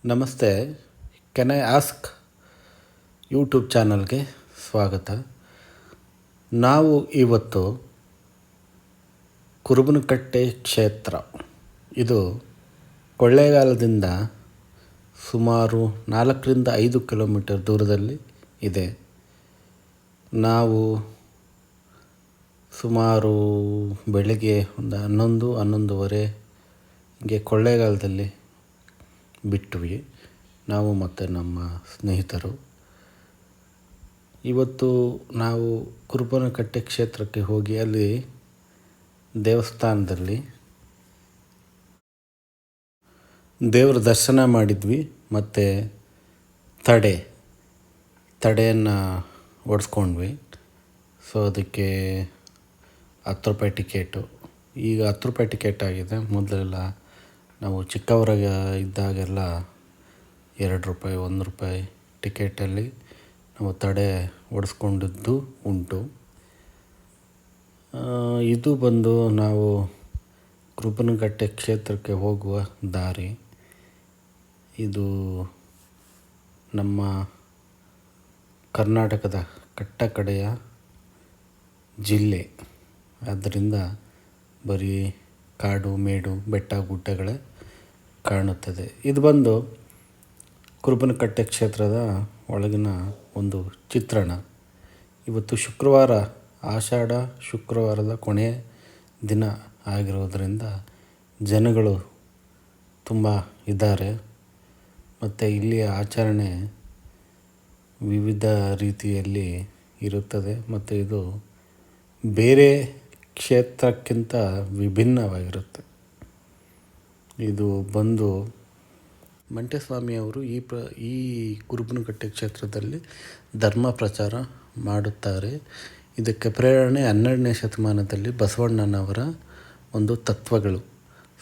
ನಮಸ್ತೆ. Can I ask YouTube ಚಾನಲ್ಗೆ ಸ್ವಾಗತ. ನಾವು ಇವತ್ತು ಕುರುಬನಕಟ್ಟೆ ಕ್ಷೇತ್ರ, ಇದು ಕೊಳ್ಳೇಗಾಲದಿಂದ ಸುಮಾರು 4-5 ಕಿಲೋಮೀಟರ್ ದೂರದಲ್ಲಿ ಇದೆ. ನಾವು ಸುಮಾರು ಬೆಳಗ್ಗೆ ಒಂದು 11-11:30ಗೆ ಕೊಳ್ಳೇಗಾಲದಲ್ಲಿ ಬಿಟ್ವಿ, ನಾವು ಮತ್ತು ನಮ್ಮ ಸ್ನೇಹಿತರು. ಇವತ್ತು ನಾವು ಕುರುಬನಕಟ್ಟೆ ಕ್ಷೇತ್ರಕ್ಕೆ ಹೋಗಿ ಅಲ್ಲಿ ದೇವಸ್ಥಾನದಲ್ಲಿ ದೇವರ ದರ್ಶನ ಮಾಡಿದ್ವಿ ಮತ್ತು ತಡೆಯನ್ನು ಓಡಿಸ್ಕೊಂಡ್ವಿ. ಸೊ ಅದಕ್ಕೆ 10 ರೂಪಾಯಿ ಟಿಕೆಟು. ಈಗ 10 ರೂಪಾಯಿ ಟಿಕೆಟ್ ಆಗಿದೆ. ಮೊದಲೆಲ್ಲ ನಾವು ಚಿಕ್ಕವರಾಗ ಇದ್ದಾಗೆಲ್ಲ 2 ರೂಪಾಯಿ 1 ರೂಪಾಯಿ ಟಿಕೆಟಲ್ಲಿ ನಾವು ತಡೆ ಓಡಿಸ್ಕೊಂಡಿದ್ದು ಉಂಟು. ಇದು ಬಂದು ನಾವು ಕುರುಬನಕಟ್ಟೆ ಕ್ಷೇತ್ರಕ್ಕೆ ಹೋಗುವ ದಾರಿ. ಇದು ನಮ್ಮ ಕರ್ನಾಟಕದ ಕಟ್ಟಕಡೆಯ ಜಿಲ್ಲೆ. ಆದ್ದರಿಂದ ಬರೀ ಕಾಡು ಮೇಡು ಬೆಟ್ಟ ಗುಡ್ಡಗಳೇ ಕಾಣುತ್ತದೆ. ಇದು ಬಂದು ಕುರುಬನಕಟ್ಟೆ ಕ್ಷೇತ್ರದ ಒಳಗಿನ ಒಂದು ಚಿತ್ರಣ. ಇವತ್ತು ಶುಕ್ರವಾರ, ಆಷಾಢ ಶುಕ್ರವಾರದ ಕೊನೆಯ ದಿನ ಆಗಿರೋದರಿಂದ ಜನಗಳು ತುಂಬ ಇದ್ದಾರೆ. ಮತ್ತು ಇಲ್ಲಿಯ ಆಚರಣೆ ವಿವಿಧ ರೀತಿಯಲ್ಲಿ ಇರುತ್ತದೆ ಮತ್ತು ಇದು ಬೇರೆ ಕ್ಷೇತ್ರಕ್ಕಿಂತ ವಿಭಿನ್ನವಾಗಿರುತ್ತೆ. ಇದು ಬಂದು ಮಂಟೇಸ್ವಾಮಿಯವರು ಈ ಕುರುಬನಕಟ್ಟೆ ಕ್ಷೇತ್ರದಲ್ಲಿ ಧರ್ಮ ಪ್ರಚಾರ ಮಾಡುತ್ತಾರೆ. ಇದಕ್ಕೆ ಪ್ರೇರಣೆ 12ನೇ ಶತಮಾನದಲ್ಲಿ ಬಸವಣ್ಣನವರ ಒಂದು ತತ್ವಗಳು.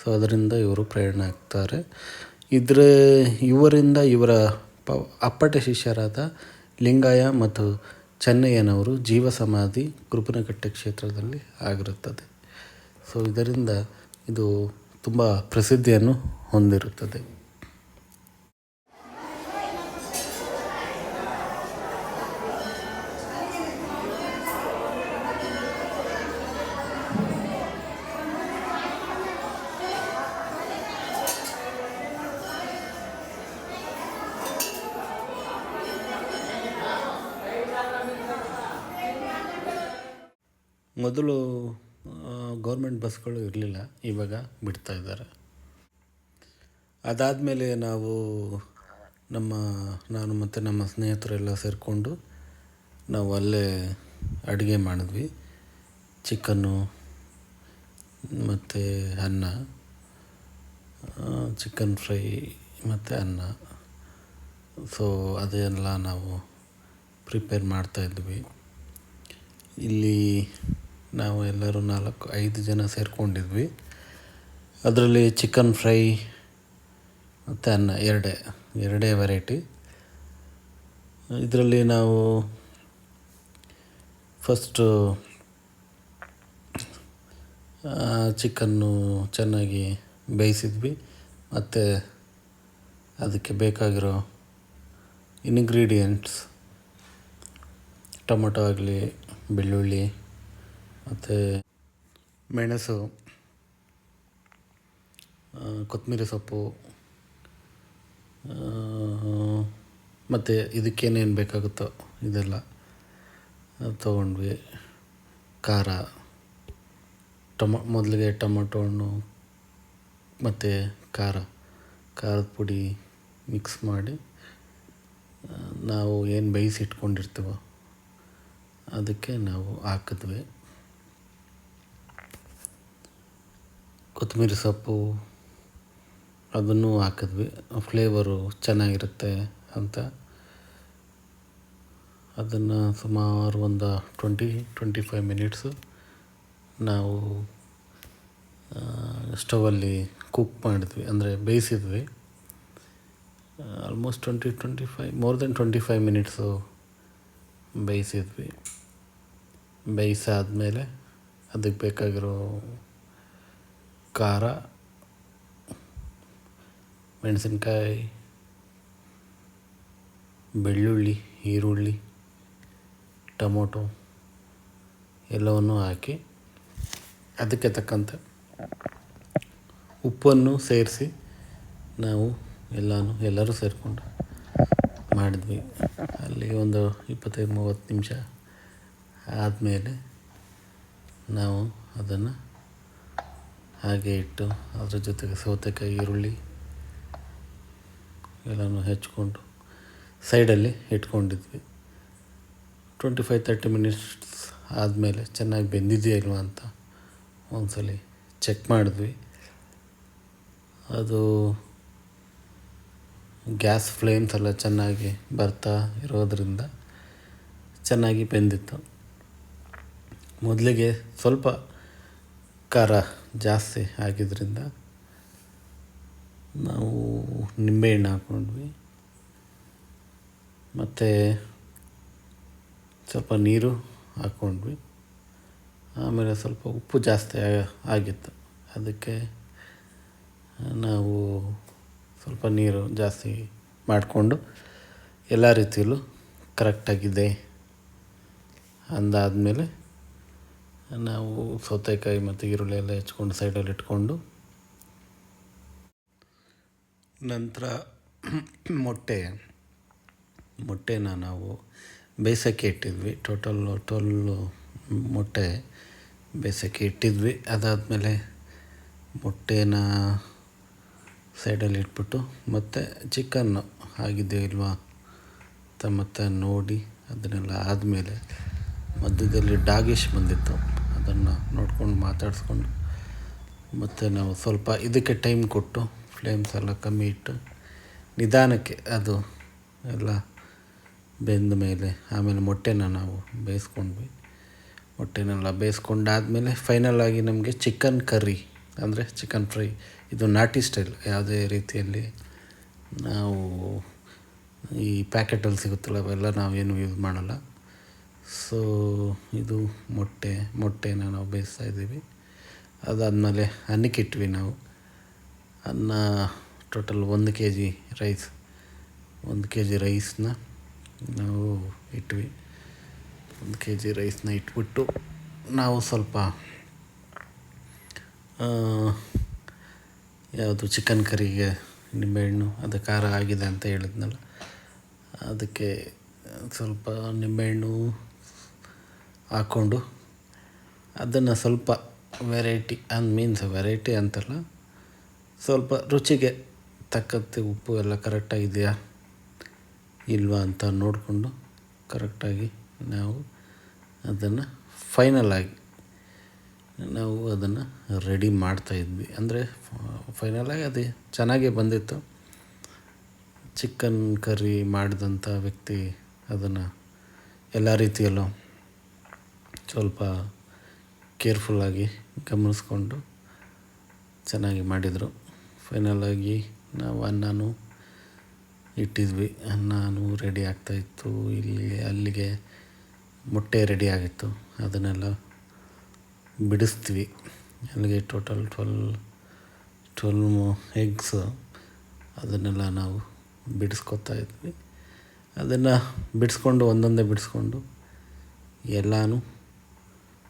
ಸೊ ಅದರಿಂದ ಇವರು ಪ್ರೇರಣೆ ಆಗ್ತಾರೆ. ಇವರಿಂದ ಇವರ ಅಪ್ಪಟ ಶಿಷ್ಯರಾದ ಲಿಂಗಯ್ಯ ಮತ್ತು ಚೆನ್ನಯ್ಯನವರು ಜೀವ ಸಮಾಧಿ ಕುರುಬನಕಟ್ಟೆ ಕ್ಷೇತ್ರದಲ್ಲಿ ಆಗಿರುತ್ತದೆ. ಸೊ ಇದರಿಂದ ಇದು ತುಂಬ ಪ್ರಸಿದ್ಧಿಯನ್ನು ಹೊಂದಿರುತ್ತದೆ. ಮೊದಲು ಗೌರ್ಮೆಂಟ್ ಬಸ್ಗಳು ಇರಲಿಲ್ಲ, ಇವಾಗ ಬಿಡ್ತಾ ಇದ್ದಾರೆ. ಅದಾದಮೇಲೆ ನಾನು ಮತ್ತು ನಮ್ಮ ಸ್ನೇಹಿತರೆಲ್ಲ ಸೇರಿಕೊಂಡು ನಾವು ಅಲ್ಲೇ ಅಡುಗೆ ಮಾಡಿದ್ವಿ. ಚಿಕನ್ನು ಮತ್ತು ಅನ್ನ, ಚಿಕನ್ ಫ್ರೈ ಮತ್ತು ಅನ್ನ. ಸೊ ಅದೆಲ್ಲ ನಾವು ಪ್ರಿಪೇರ್ ಮಾಡ್ತಾಯಿದ್ವಿ. ಇಲ್ಲಿ ನಾವು ಎಲ್ಲರೂ 4-5 ಜನ ಸೇರಿಕೊಂಡಿದ್ವಿ. ಅದರಲ್ಲಿ ಚಿಕನ್ ಫ್ರೈ ಮತ್ತು ಅನ್ನ ಎರಡೇ ವೆರೈಟಿ. ಇದರಲ್ಲಿ ನಾವು ಫಸ್ಟು ಚಿಕನ್ನು ಚೆನ್ನಾಗಿ ಬೇಯಿಸಿದ್ವಿ ಮತ್ತು ಅದಕ್ಕೆ ಬೇಕಾಗಿರೋ ಇಂಗ್ರೀಡಿಯೆಂಟ್ಸ್ ಟೊಮೊಟೊ ಆಗಲಿ, ಬೆಳ್ಳುಳ್ಳಿ ಮತ್ತು ಮೆಣಸು, ಕೊತ್ತಂಬರಿ ಸೊಪ್ಪು ಮತ್ತು ಇದಕ್ಕೇನೇನು ಬೇಕಾಗುತ್ತೋ ಇದೆಲ್ಲ ತೊಗೊಂಡ್ವಿ. ಖಾರ, ಮೊದಲಿಗೆ ಟೊಮೊಟೊ ಹಣ್ಣು ಮತ್ತು ಖಾರದ ಪುಡಿ ಮಿಕ್ಸ್ ಮಾಡಿ ನಾವು ಏನು ಬೇಯಿಸಿಟ್ಕೊಂಡಿರ್ತೀವೋ ಅದಕ್ಕೆ ನಾವು ಹಾಕಿದ್ವಿ. ಕೊತ್ತಂಬರಿ ಸೊಪ್ಪು ಅದನ್ನು ಹಾಕಿದ್ವಿ, ಫ್ಲೇವರು ಚೆನ್ನಾಗಿರುತ್ತೆ ಅಂತ. ಅದನ್ನು ಸುಮಾರು ಒಂದು 20-25 ಮಿನಿಟ್ಸು ನಾವು ಸ್ಟವಲ್ಲಿ ಕುಕ್ ಮಾಡಿದ್ವಿ, ಅಂದರೆ ಬೇಯಿಸಿದ್ವಿ. Almost 25 minutes ಬೇಯಿಸಿದ್ವಿ. ಬೇಯಿಸಾದ್ಮೇಲೆ ಅದಕ್ಕೆ ಬೇಕಾಗಿರೋ ಖಾರ, ಮೆಣಸಿನ್ಕಾಯಿ, ಬೆಳ್ಳುಳ್ಳಿ, ಈರುಳ್ಳಿ, ಟೊಮೊಟೊ ಎಲ್ಲವನ್ನು ಹಾಕಿ ಅದಕ್ಕೆ ತಕ್ಕಂತೆ ಉಪ್ಪನ್ನು ಸೇರಿಸಿ ನಾವು ಎಲ್ಲರೂ ಸೇರಿಕೊಂಡು ಮಾಡಿದ್ವಿ. ಅಲ್ಲಿ ಒಂದು 25-30 ನಿಮಿಷ ಆದಮೇಲೆ ನಾವು ಅದನ್ನು ಹಾಗೆ ಇಟ್ಟು ಅದ್ರ ಜೊತೆಗೆ ಸೌತೆಕಾಯಿ, ಈರುಳ್ಳಿ ಎಲ್ಲನೂ ಹೆಚ್ಕೊಂಡು ಸೈಡಲ್ಲಿ ಇಟ್ಕೊಂಡಿದ್ವಿ. 25-30 ಮಿನಿಟ್ಸ್ ಆದಮೇಲೆ ಚೆನ್ನಾಗಿ ಬೆಂದಿದೆಯಾ ಇಲ್ವಾ ಅಂತ ಒಂದ್ಸಲ ಚೆಕ್ ಮಾಡಿದ್ವಿ. ಅದು ಗ್ಯಾಸ್ ಫ್ಲೇಮ್ಸ್ ಎಲ್ಲ ಚೆನ್ನಾಗಿ ಬರ್ತಾ ಇರೋದರಿಂದ ಚೆನ್ನಾಗಿ ಬೆಂದಿತ್ತು. ಮೊದಲಿಗೆ ಸ್ವಲ್ಪ ಖಾರ ಜಾಸ್ತಿ ಆಗಿದ್ದರಿಂದ ನಾವು ನಿಂಬೆಹಣ್ಣು ಹಾಕ್ಕೊಂಡ್ವಿ, ಮತ್ತು ಸ್ವಲ್ಪ ನೀರು ಹಾಕ್ಕೊಂಡ್ವಿ. ಆಮೇಲೆ ಸ್ವಲ್ಪ ಉಪ್ಪು ಜಾಸ್ತಿ ಆಗಿತ್ತು, ಅದಕ್ಕೆ ನಾವು ಸ್ವಲ್ಪ ನೀರು ಜಾಸ್ತಿ ಮಾಡಿಕೊಂಡು ಎಲ್ಲ ರೀತಿಯಲ್ಲೂ ಕರೆಕ್ಟಾಗಿದೆ ಅಂದಾದಮೇಲೆ ನಾವು ಸೌತೆಕಾಯಿ ಮತ್ತು ಈರುಳ್ಳಿ ಎಲ್ಲ ಹೆಚ್ಕೊಂಡು ಸೈಡಲ್ಲಿ ಇಟ್ಕೊಂಡು ನಂತರ ಮೊಟ್ಟೆನ ನಾವು ಬೇಯಿಸೋಕ್ಕೆ ಇಟ್ಟಿದ್ವಿ. ಟೋಟಲ್ 12 ಮೊಟ್ಟೆ ಬೇಯಿಸೋಕ್ಕೆ ಇಟ್ಟಿದ್ವಿ. ಅದಾದಮೇಲೆ ಮೊಟ್ಟೆನ ಸೈಡಲ್ಲಿ ಇಟ್ಬಿಟ್ಟು ಮತ್ತು ಚಿಕನ್ನು ಆಗಿದೆಯೋ ಇಲ್ವಾ ಅಂತ ಮತ್ತೆ ನೋಡಿ ಅದನ್ನೆಲ್ಲ ಆದಮೇಲೆ ಮಧ್ಯದಲ್ಲಿ ಡಾಗಿಶ್ ಬಂದಿತ್ತು, ಅದನ್ನು ನೋಡ್ಕೊಂಡು ಮಾತಾಡಿಸ್ಕೊಂಡು ಮತ್ತು ನಾವು ಸ್ವಲ್ಪ ಇದಕ್ಕೆ ಟೈಮ್ ಕೊಟ್ಟು ಫ್ಲೇಮ್ಸ್ ಎಲ್ಲ ಕಮ್ಮಿ ಇಟ್ಟು ನಿಧಾನಕ್ಕೆ ಅದು ಎಲ್ಲ ಬೆಂದ ಮೇಲೆ ಆಮೇಲೆ ಮೊಟ್ಟೆನ ನಾವು ಬೇಯಿಸ್ಕೊಂಡ್ವಿ. ಮೊಟ್ಟೆನೆಲ್ಲ ಬೇಯಿಸ್ಕೊಂಡಾದಮೇಲೆ ಫೈನಲಾಗಿ ನಮಗೆ ಚಿಕನ್ ಕರ್ರಿ ಅಂದರೆ ಚಿಕನ್ ಫ್ರೈ, ಇದು ನಾಟಿ ಸ್ಟೈಲ್. ಯಾವುದೇ ರೀತಿಯಲ್ಲಿ ನಾವು ಈ ಪ್ಯಾಕೆಟಲ್ಲಿ ಸಿಗುತ್ತಲ್ಲ ಅವೆಲ್ಲ ನಾವೇನು ಯೂಸ್ ಮಾಡಲ್ಲ. ಸೊ ಇದು ಮೊಟ್ಟೆನ ನಾವು ಬೇಯಿಸ್ತಾಯಿದ್ದೀವಿ. ಅದಾದಮೇಲೆ ಅನ್ನಕ್ಕೆ ಇಟ್ವಿ ನಾವು. ಅನ್ನ ಟೋಟಲ್ 1 kg ರೈಸ್, 1 kg ರೈಸ್ನ ನಾವು ಇಟ್ವಿ. 1 kg ರೈಸ್ನ ಇಟ್ಬಿಟ್ಟು ನಾವು ಸ್ವಲ್ಪ ಯಾವುದು ಚಿಕನ್ ಕರಿಗೆ ನಿಂಬೆಹಣ್ಣು, ಅದು ಖಾರ ಆಗಿದೆ ಅಂತ ಹೇಳಿದ್ನಲ್ಲ, ಅದಕ್ಕೆ ಸ್ವಲ್ಪ ನಿಂಬೆಹಣ್ಣು ಹಾಕ್ಕೊಂಡು ಅದನ್ನು ಸ್ವಲ್ಪ ವೆರೈಟಿ ಅಂತಲ್ಲ, ಸ್ವಲ್ಪ ರುಚಿಗೆ ತಕ್ಕಂತೆ ಉಪ್ಪು ಎಲ್ಲ ಕರೆಕ್ಟಾಗಿದೆಯಾ ಇಲ್ವಾ ಅಂತ ನೋಡಿಕೊಂಡು ಕರೆಕ್ಟಾಗಿ ನಾವು ಅದನ್ನು ಫೈನಲಾಗಿ ನಾವು ಅದನ್ನು ರೆಡಿ ಮಾಡ್ತಾಯಿದ್ವಿ. ಅಂದರೆ ಫೈನಲಾಗಿ ಅದು ಚೆನ್ನಾಗೇ ಬಂದಿತ್ತು. ಚಿಕನ್ ಕರ್ರಿ ಮಾಡಿದಂಥ ವ್ಯಕ್ತಿ ಅದನ್ನು ಎಲ್ಲ ರೀತಿಯಲ್ಲೂ ಸ್ವಲ್ಪ ಕೇರ್ಫುಲ್ಲಾಗಿ ಗಮನಿಸ್ಕೊಂಡು ಚೆನ್ನಾಗಿ ಮಾಡಿದರು. ಫೈನಲಾಗಿ ನಾವು ಅನ್ನನೂ ಇಟ್ಟಿದ್ವಿ. ಅನ್ನನೂ ರೆಡಿ ಆಗ್ತಾಯಿತ್ತು. ಅಲ್ಲಿಗೆ ಮೊಟ್ಟೆ ರೆಡಿ ಆಗಿತ್ತು. ಅದನ್ನೆಲ್ಲ ಬಿಡಿಸ್ತೀವಿ. ಅಲ್ಲಿಗೆ ಟೋಟಲ್ 12 ಎಗ್ಸ್, ಅದನ್ನೆಲ್ಲ ನಾವು ಬಿಡಿಸ್ಕೊತಾ ಇದ್ವಿ. ಅದನ್ನು ಬಿಡಿಸ್ಕೊಂಡು ಒಂದೊಂದೇ ಬಿಡಿಸ್ಕೊಂಡು ಎಲ್ಲನೂ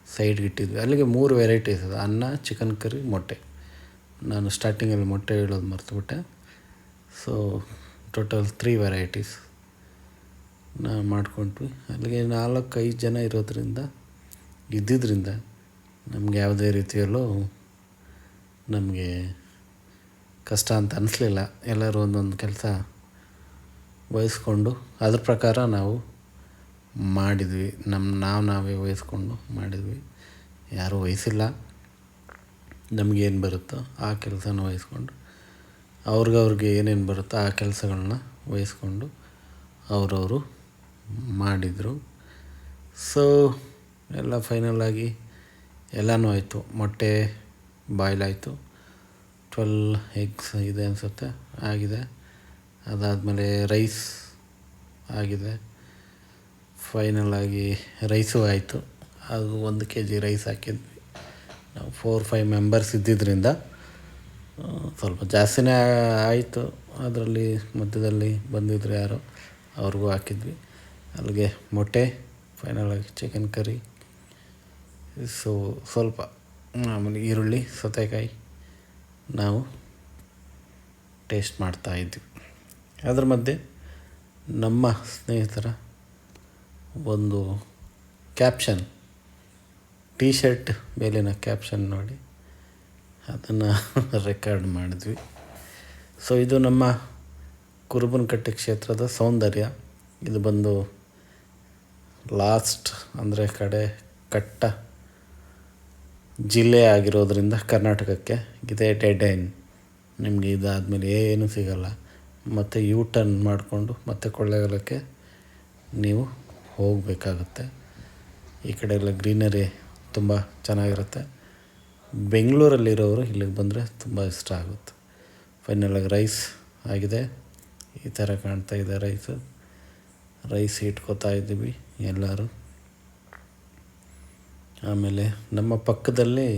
ಸೈಡ್ಗೆ ಇಟ್ಟಿದ್ವಿ. ಅಲ್ಲಿಗೆ 3 ವೆರೈಟೀಸ್ ಅದು: ಅನ್ನ, ಚಿಕನ್ ಕರಿ, ಮೊಟ್ಟೆ. ನಾನು ಸ್ಟಾರ್ಟಿಂಗಲ್ಲಿ ಮೊಟ್ಟೆ ಹೇಳೋದು ಮರ್ತುಬಿಟ್ಟೆ. ಸೊ ಟೋಟಲ್ 3 ವೆರೈಟೀಸ್ ನಾವು ಮಾಡ್ಕೊಂಡ್ವಿ. ಅಲ್ಲಿಗೆ 4-5 ಜನ ಇದ್ದಿದ್ದರಿಂದ ನಮಗೆ ಯಾವುದೇ ರೀತಿಯಲ್ಲೂ ನಮಗೆ ಕಷ್ಟ ಅಂತ ಅನ್ನಿಸ್ಲಿಲ್ಲ. ಎಲ್ಲರೂ ಒಂದೊಂದು ಕೆಲಸ ವಹಿಸ್ಕೊಂಡು ಅದ್ರ ಪ್ರಕಾರ ನಾವು ಮಾಡಿದ್ವಿ. ನಾವೇ ವಹಿಸ್ಕೊಂಡು ಮಾಡಿದ್ವಿ. ಯಾರೂ ವಹಿಸಿಲ್ಲ. ನಮಗೇನು ಬರುತ್ತೋ ಆ ಕೆಲಸನ ವಹಿಸ್ಕೊಂಡು, ಅವ್ರಿಗೆ ಏನೇನು ಬರುತ್ತೋ ಆ ಕೆಲಸಗಳನ್ನ ವಹಿಸ್ಕೊಂಡು ಅವರವರು ಮಾಡಿದರು. ಸೊ ಎಲ್ಲ ಫೈನಲಾಗಿ ಎಲ್ಲನೂ ಆಯಿತು. ಮೊಟ್ಟೆ ಬಾಯ್ಲ್ ಆಯಿತು. 12 ಎಗ್ಸ್ ಇದೆ ಅನಿಸುತ್ತೆ, ಆಗಿದೆ. ಅದಾದಮೇಲೆ ರೈಸ್ ಆಗಿದೆ. ಫೈನಲಾಗಿ ರೈಸು ಆಯಿತು. ಅದು 1 kg ರೈಸ್ ಹಾಕಿದ್ವಿ. ನಾವು 4-5 ಮೆಂಬರ್ಸ್ ಇದ್ದಿದ್ದರಿಂದ ಸ್ವಲ್ಪ ಜಾಸ್ತಿನೇ ಆಯಿತು. ಅದರಲ್ಲಿ ಮಧ್ಯದಲ್ಲಿ ಬಂದಿದ್ದರು ಯಾರೋ, ಅವ್ರಿಗೂ ಹಾಕಿದ್ವಿ. ಅಲ್ಲಿಗೆ ಮೊಟ್ಟೆ, ಫೈನಲಾಗಿ ಚಿಕನ್ ಕರಿ, ಸ್ವಲ್ಪ ಆಮೇಲೆ ಈರುಳ್ಳಿ, ಸೌತೆಕಾಯಿ ನಾವು ಟೇಸ್ಟ್ ಮಾಡ್ತಾಯಿದ್ವಿ. ಅದ್ರ ಮಧ್ಯೆ ನಮ್ಮ ಸ್ನೇಹಿತರ ಒಂದು ಕ್ಯಾಪ್ಷನ್, ಟೀ ಶರ್ಟ್ ಮೇಲಿನ ಕ್ಯಾಪ್ಷನ್ ನೋಡಿ ಅದನ್ನು ರೆಕಾರ್ಡ್ ಮಾಡಿದ್ವಿ. ಇದು ನಮ್ಮ ಕುರುಬನಕಟ್ಟೆ ಕ್ಷೇತ್ರದ ಸೌಂದರ್ಯ. ಇದು ಬಂದು ಲಾಸ್ಟ್ ಅಂದರೆ ಕಟ್ಟ ಜಿಲ್ಲೆ ಆಗಿರೋದ್ರಿಂದ ಕರ್ನಾಟಕಕ್ಕೆ ಇದೇ ಡೆಡ್ ಎಂಡ್. ನಿಮಗೆ ಇದಾದಮೇಲೆ ಏನೂ ಸಿಗಲ್ಲ. ಮತ್ತು ಯೂ ಟರ್ನ್ ಮಾಡಿಕೊಂಡು ಮತ್ತೆ ಕೊಳ್ಳೇಗಾಲಕ್ಕೆ ನೀವು ಹೋಗಬೇಕಾಗುತ್ತೆ. ಈ ಕಡೆ ಎಲ್ಲ ಗ್ರೀನರಿ ತುಂಬ ಚೆನ್ನಾಗಿರುತ್ತೆ. ಬೆಂಗಳೂರಲ್ಲಿರೋರು ಇಲ್ಲಿಗೆ ಬಂದರೆ ತುಂಬ ಇಷ್ಟ ಆಗುತ್ತೆ. ಫೈನಲಾಗಿ ರೈಸ್ ಆಗಿದೆ. ಈ ಥರ ಕಾಣ್ತಾ ಇದೆ ರೈಸ್ ಇಟ್ಕೋತಾ ಇದ್ದೀವಿ ಎಲ್ಲರೂ. ಆಮೇಲೆ ನಮ್ಮ ಪಕ್ಕದಲ್ಲಿ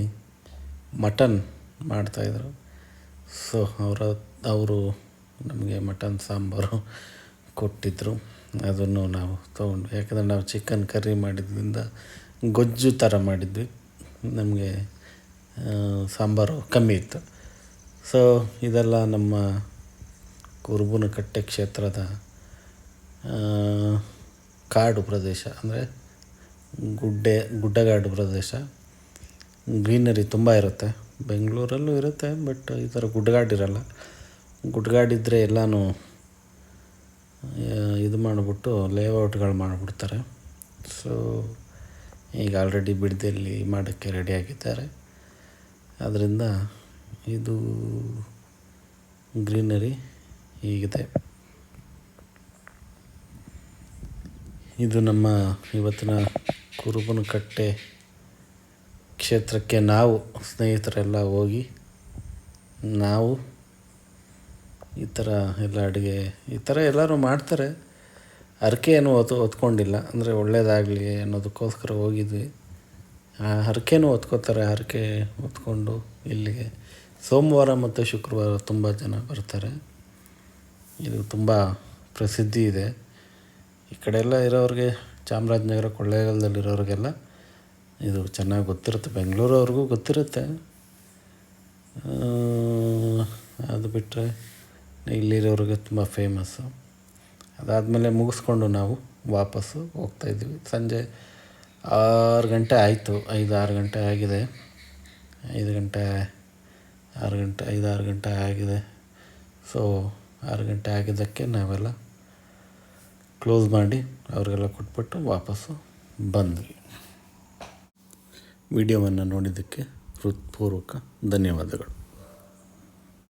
ಮಟನ್ ಮಾಡ್ತಾಯಿದ್ರು. ಅವರು ನಮಗೆ ಮಟನ್ ಸಾಂಬಾರು ಕೊಟ್ಟಿದ್ದರು. ಅದನ್ನು ನಾವು ತೊಗೊಂಡು, ಯಾಕಂದರೆ ನಾವು ಚಿಕನ್ ಕರ್ರಿ ಮಾಡಿದ್ರಿಂದ ಗೊಜ್ಜು ಥರ ಮಾಡಿದ್ವಿ. ನಮಗೆ ಸಾಂಬಾರು ಕಮ್ಮಿ ಇತ್ತು. ಇದೆಲ್ಲ ನಮ್ಮ ಕುರುಬನಕಟ್ಟೆ ಕ್ಷೇತ್ರದ ಕಾಡು ಪ್ರದೇಶ, ಅಂದರೆ ಗುಡ್ಡಗಾಡು ಪ್ರದೇಶ. ಗ್ರೀನರಿ ತುಂಬ ಇರುತ್ತೆ. ಬೆಂಗಳೂರಲ್ಲೂ ಇರುತ್ತೆ, ಬಟ್ ಈ ಥರ ಗುಡ್ಡಗಾಡಿರಲ್ಲ. ಗುಡ್ಡಗಾಡಿದ್ದರೆ ಎಲ್ಲನೂ ಇದು ಮಾಡಿಬಿಟ್ಟು ಲೇಔಟ್ಗಳು ಮಾಡಿಬಿಡ್ತಾರೆ. ಈಗ ಆಲ್ರೆಡಿ ಬಿಡದಿಯಲ್ಲಿ ಮಾಡೋಕ್ಕೆ ರೆಡಿಯಾಗಿದ್ದಾರೆ. ಆದ್ದರಿಂದ ಇದು ಗ್ರೀನರಿ ಹೀಗಿದೆ. ಇದು ನಮ್ಮ ಇವತ್ತಿನ ಕುರುಬನಕಟ್ಟೆ ಕ್ಷೇತ್ರಕ್ಕೆ ನಾವು ಸ್ನೇಹಿತರೆಲ್ಲ ಹೋಗಿ ನಾವು ಈ ಥರ ಎಲ್ಲ ಅಡುಗೆ ಈ ಥರ ಎಲ್ಲರೂ ಮಾಡ್ತಾರೆ. ಹರಕೆ ಏನು ಹೊತ್ಕೊಂಡಿಲ್ಲ, ಅಂದರೆ ಒಳ್ಳೆಯದಾಗಲಿ ಅನ್ನೋದಕ್ಕೋಸ್ಕರ ಹೋಗಿದ್ವಿ. ಹರಕೆನೂ ಹೊತ್ಕೋತಾರೆ. ಹರಕೆ ಹೊತ್ಕೊಂಡು ಇಲ್ಲಿಗೆ ಸೋಮವಾರ ಮತ್ತು ಶುಕ್ರವಾರ ತುಂಬ ಜನ ಬರ್ತಾರೆ. ಇದು ತುಂಬ ಪ್ರಸಿದ್ಧಿ ಇದೆ. ಈ ಕಡೆ ಎಲ್ಲ ಇರೋರಿಗೆ, ಚಾಮರಾಜನಗರ ಕೊಳ್ಳೇಗಾಲದಲ್ಲಿರೋರಿಗೆಲ್ಲ ಇದು ಚೆನ್ನಾಗಿ ಗೊತ್ತಿರುತ್ತೆ. ಬೆಂಗಳೂರವ್ರಿಗೂ ಗೊತ್ತಿರುತ್ತೆ. ಅದು ಬಿಟ್ಟರೆ ಇಲ್ಲಿರೋರಿಗೆ ತುಂಬ ಫೇಮಸ್ಸು. ಅದಾದಮೇಲೆ ಮುಗಿಸ್ಕೊಂಡು ನಾವು ವಾಪಸ್ಸು ಹೋಗ್ತಾಯಿದ್ವಿ. ಸಂಜೆ 6 ಗಂಟೆ ಆಯಿತು. 5-6 ಗಂಟೆ ಆಗಿದೆ. 5 ಗಂಟೆ 6 ಗಂಟೆ ಆಗಿದೆ. 6 ಗಂಟೆ ಆಗಿದ್ದಕ್ಕೆ ನಾವೆಲ್ಲ ಕ್ಲೋಸ್ ಮಾಡಿ ಅವ್ರಿಗೆಲ್ಲ ಕೊಟ್ಬಿಟ್ಟು ವಾಪಸ್ಸು ಬಂದ್ವಿ. ವಿಡಿಯೋವನ್ನು ನೋಡಿದ್ದಕ್ಕೆ ಹೃತ್ಪೂರ್ವಕ ಧನ್ಯವಾದಗಳು.